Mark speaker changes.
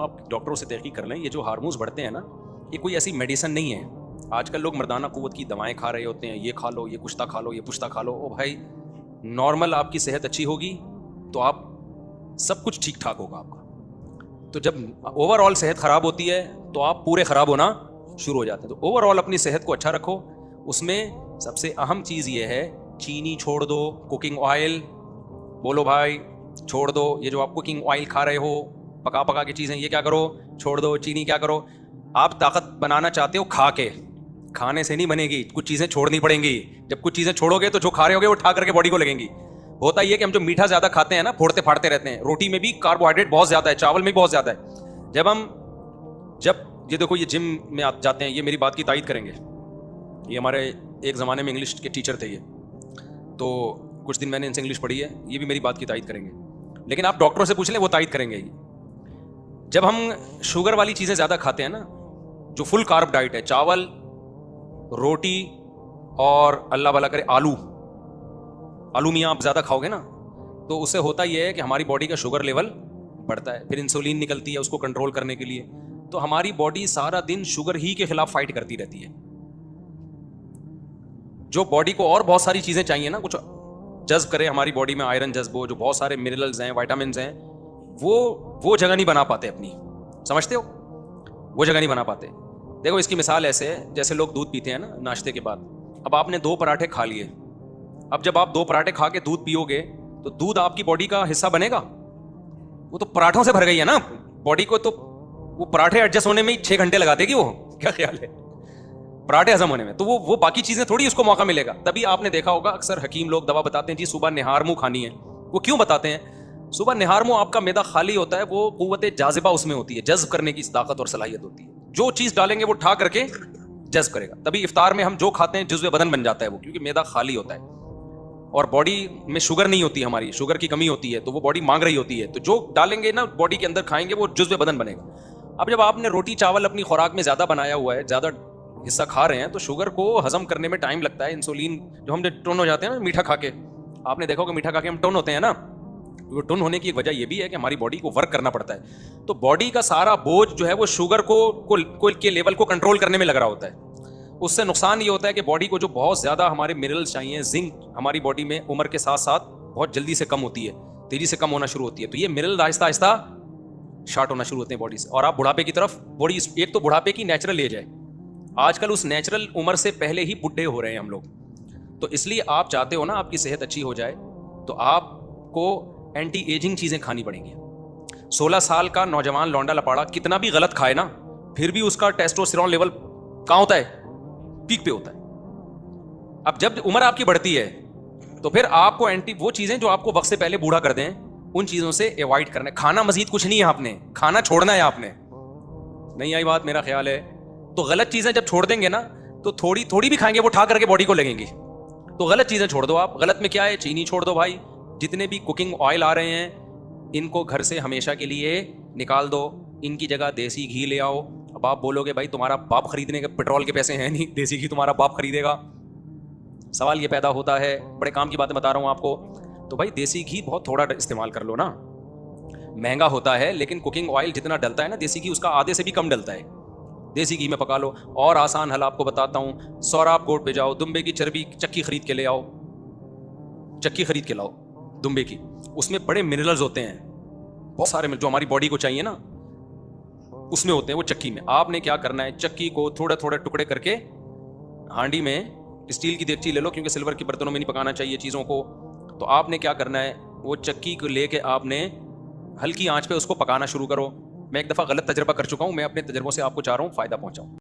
Speaker 1: آپ ڈاکٹروں سے تحقیق کر لیں, یہ جو ہارمونز بڑھتے ہیں نا, یہ کوئی ایسی میڈیسن نہیں ہے. آج کل لوگ مردانہ قوت کی دوائیں کھا رہے ہوتے ہیں, یہ کھا لو, یہ کشتہ کھا لو, یہ پشتہ کھا لو. او بھائی, نارمل آپ کی صحت اچھی ہوگی تو آپ سب کچھ ٹھیک ٹھاک ہوگا آپ کا. تو جب اوور آل صحت خراب ہوتی ہے تو آپ پورے خراب ہونا شروع ہو جاتے ہیں. تو اوور آل اپنی صحت کو اچھا رکھو. اس میں سب سے اہم چیز یہ ہے, چینی چھوڑ دو, کوکنگ آئل بولو بھائی چھوڑ دو. یہ جو آپ کوکنگ آئل کھا رہے ہو, پکا پکا کی چیزیں, یہ کیا کرو, چھوڑ دو. چینی کیا کرو, آپ طاقت بنانا چاہتے ہو کھا کے, کھانے سے نہیں بنے گی, کچھ چیزیں چھوڑنی پڑیں گی. جب کچھ چیزیں چھوڑو گے تو جو کھا رہے ہوگے وہ ٹھا کر کے باڈی کو لگیں گی. ہوتا یہ کہ ہم جو میٹھا زیادہ کھاتے ہیں نا, پھوڑتے پھاڑتے رہتے ہیں. روٹی میں بھی کاربوہائیڈریٹ بہت زیادہ ہے, چاول میں بھی بہت زیادہ ہے. جب یہ دیکھو, یہ جم میں آپ جاتے ہیں, یہ میری بات کی تائید کریں گے, یہ ہمارے ایک زمانے میں انگلش کے ٹیچر تھے یہ, تو کچھ دن میں نے ان سے انگلش پڑھی ہے, یہ بھی میری بات کی تائید کریں گے. لیکن آپ ڈاکٹروں سے پوچھ لیں, وہ تائید کریں گے. جب ہم شوگر والی چیزیں زیادہ کھاتے ہیں نا, جو فل کارب ڈائٹ ہے, چاول, روٹی اور اللہ بھلا کرے آلو میاں آپ زیادہ کھاؤ گے نا, تو اس سے ہوتا یہ ہے کہ ہماری باڈی کا شوگر لیول بڑھتا ہے. پھر انسولین نکلتی ہے اس کو کنٹرول کرنے کے لیے. تو ہماری باڈی سارا دن شوگر ہی کے خلاف فائٹ کرتی رہتی ہے. جو باڈی کو اور بہت ساری چیزیں چاہیے نا, کچھ جذب کرے ہماری باڈی میں, آئرن جذب ہو, جو بہت سارے منرلز ہیں, وائٹامنز ہیں, وہ جگہ نہیں بنا پاتے اپنی. سمجھتے ہو, وہ جگہ نہیں بنا پاتے. دیکھو اس کی مثال ایسے ہے, جیسے لوگ دودھ پیتے ہیں نا ناشتے کے بعد. اب آپ نے 2 پراٹھے کھا لیے. اب جب آپ 2 پراٹھے کھا کے دودھ پیو گے تو دودھ آپ کی باڈی کا حصہ بنے گا؟ وہ تو پراٹھوں سے بھر گئی ہے نا باڈی کو, تو وہ پراٹھے ایڈجسٹ ہونے میں ہی 6 گھنٹے لگا دے گی. وہ کیا خیال ہے پراٹھے ہضم ہونے میں؟ تو وہ باقی چیزیں تھوڑی اس کو موقع ملے گا. تبھی آپ نے دیکھا ہوگا اکثر حکیم لوگ دوا بتاتے ہیں, جی صبح نہار منہ کھانی ہے. وہ کیوں بتاتے ہیں؟ صبح نہار منہ آپ کا معدہ خالی ہوتا ہے, وہ قوت جاذبہ اس میں ہوتی ہے, جذب کرنے کی طاقت اور صلاحیت ہوتی ہے. جو چیز ڈالیں گے وہ ٹھا کر کے جذب کرے گا. تبھی افطار میں ہم جو کھاتے ہیں جزو بدن بن جاتا ہے وہ, کیونکہ معدہ خالی ہوتا ہے اور باڈی میں شوگر نہیں ہوتی, ہماری شوگر کی کمی ہوتی ہے, تو وہ باڈی مانگ رہی ہوتی ہے. تو جو ڈالیں گے نا باڈی کے اندر کھائیں گے وہ جزو بدن بنے گا. اب جب آپ نے روٹی چاول اپنی خوراک میں زیادہ بنایا ہوا ہے, زیادہ حصہ کھا رہے ہیں, تو شوگر کو ہضم کرنے میں ٹائم لگتا ہے. انسولین جو ہم ٹون ہو جاتے ہیں نا میٹھا کھا کے, آپ نے دیکھا کہ میٹھا کھا کے ہم ٹون ہوتے ہیں نا, وہ ٹون ہونے کی ایک وجہ یہ بھی ہے کہ ہماری باڈی کو ورک کرنا پڑتا ہے. تو باڈی کا سارا بوجھ جو ہے وہ شوگر کو کے لیول کو کنٹرول کرنے میں لگ رہا ہوتا ہے. اس سے نقصان یہ ہوتا ہے کہ باڈی کو جو بہت زیادہ ہمارے منرلز چاہیے, زنک ہماری باڈی میں عمر کے ساتھ ساتھ بہت جلدی سے کم ہوتی ہے, تیزی سے کم ہونا شروع ہوتی ہے. تو یہ منرل آہستہ آہستہ شارٹ ہونا شروع ہوتے ہیں باڈی سے, اور آپ بڑھاپے کی طرف باڈی, ایک تو بڑھاپے کی نیچرل ایج ہے, آج کل اس نیچرل عمر سے پہلے ہی بڈھے ہو رہے ہیں ہم لوگ. تو اس لیے آپ چاہتے ہو نا آپ کی صحت اچھی ہو جائے, تو آپ کو اینٹی ایجنگ چیزیں کھانی پڑیں گی. 16 سال کا نوجوان لونڈا لپاڑا کتنا بھی غلط کھائے نا, پھر بھی اس کا ٹیسٹوسٹیرون لیول کہاں ہوتا ہے؟ پیک پہ ہوتا ہے. اب جب عمر آپ کی بڑھتی ہے تو پھر آپ کو وہ چیزیں جو آپ کو وقت سے پہلے بوڑھا کر دیں, ان چیزوں سے ایوائڈ کرنا ہے. کھانا مزید کچھ نہیں ہے, آپ نے کھانا چھوڑنا ہے. آپ نے نہیں آئی بات, میرا خیال ہے. تو غلط چیزیں جب چھوڑ دیں گے نا, تو تھوڑی تھوڑی بھی کھائیں گے وہ ٹھا کر کے باڈی کو لگیں گی. تو غلط چیزیں چھوڑ دو آپ. غلط میں کیا ہے؟ چینی چھوڑ دو بھائی. جتنے بھی کوکنگ آئل آ رہے ہیں ان کو گھر سے ہمیشہ کے لیے نکال دو. ان کی جگہ دیسی گھی لے آؤ. اب آپ بولو گے بھائی تمہارا باپ خریدنے کے پیٹرول کے پیسے ہیں نہیں, دیسی گھی تمہارا باپ خریدے گا. سوال یہ پیدا ہوتا ہے, بڑے کام کی باتیں بتا رہا ہوں آپ کو. تو بھائی دیسی گھی بہت تھوڑا استعمال کر لو نا, مہنگا ہوتا ہے لیکن کوکنگ آئل جتنا ڈلتا ہے نا دیسی گھی, اس کا آدھے سے بھی کم ڈلتا ہے. دیسی گھی میں پکا لو. اور آسان حل آپ کو بتاتا ہوں, سوراب گوٹ پہ جاؤ, دمبے کی چربی چکی خرید کے لے آؤ, چکی خرید کے لاؤ دمبے کی. اس میں بڑے منرلز ہوتے ہیں بہت سارے, جو ہماری باڈی کو چاہیے نا اس میں ہوتے ہیں وہ چکی میں. آپ نے کیا کرنا ہے, چکی کو تھوڑے تھوڑے ٹکڑے کر کے ہانڈی میں, اسٹیل کی دیگچی لے لو کیونکہ سلور کے برتنوں میں نہیں پکانا چاہیے چیزوں کو. تو آپ نے کیا کرنا ہے, وہ چکی کو لے کے آپ نے ہلکی آنچ پہ اس کو پکانا شروع کرو. میں ایک دفعہ غلط تجربہ کر چکا ہوں, میں اپنے تجربوں سے آپ کو چاہ رہا ہوں فائدہ پہنچاؤں.